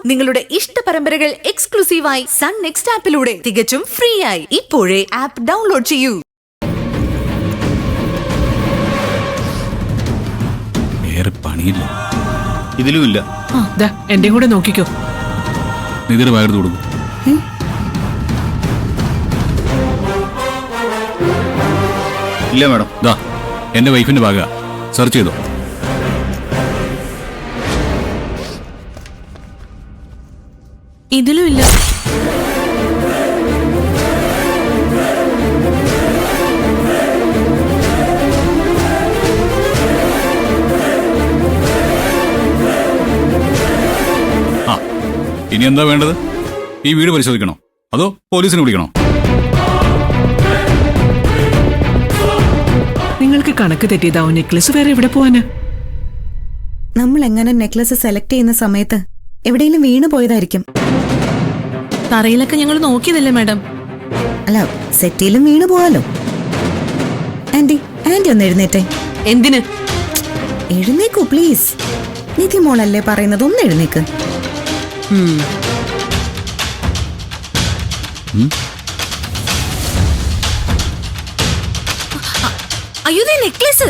നിങ്ങളുടെ ഇഷ്ട പരമ്പരകൾ എക്സ്ക്ലൂസീവായി സൺ നെക്സ്റ്റ് ആപ്പിലൂടെ തികച്ചും ഫ്രീ ആയി ഇപ്പോഴേ ആപ്പ് ഡൗൺലോഡ് ചെയ്യൂ. വേറെ പണിയില്ല, ഇതിലും ഇല്ല. എന്റെ കൂടെ നോക്കിക്കോ. നിതിയുടെ ബാഗ് എടുത്ത് കൊടുക്കും. ഇല്ല മാഡം. ദാ എന്റെ വൈഫിന്റെ ബാഗാ, സെർച്ച് ചെയ്തോ. ഇതിലും ഇല്ല. ആ, ഇനി എന്താ വേണ്ടത്? ഈ വീട് പരിശോധിക്കണോ അതോ പോലീസിനെ വിളിക്കണോ? നിങ്ങൾക്ക് കണക്ക് തെറ്റിയതാവും. നെക്ലസ് വേറെ എവിടെ പോവാന്? നമ്മൾ എങ്ങനെ നെക്ലസ് സെലക്ട് ചെയ്യുന്ന സമയത്ത് എവിടെയെങ്കിലും വീണു പോയതായിരിക്കും. തറയിലൊക്കെ ഞങ്ങൾ നോക്കിയതല്ലേ മാഡം. അല്ല, സെറ്റിയിലും വീണു പോവാലോ. ആന്റി ഒന്ന് എഴുന്നേറ്റേ. എന്തിന്? എഴുന്നേക്കൂ പ്ലീസ്. നിധി മോളല്ലേ പറയുന്നത്, ഒന്ന് എഴുന്നേക്ക്. അയ്യോ, നെക്ലേസ്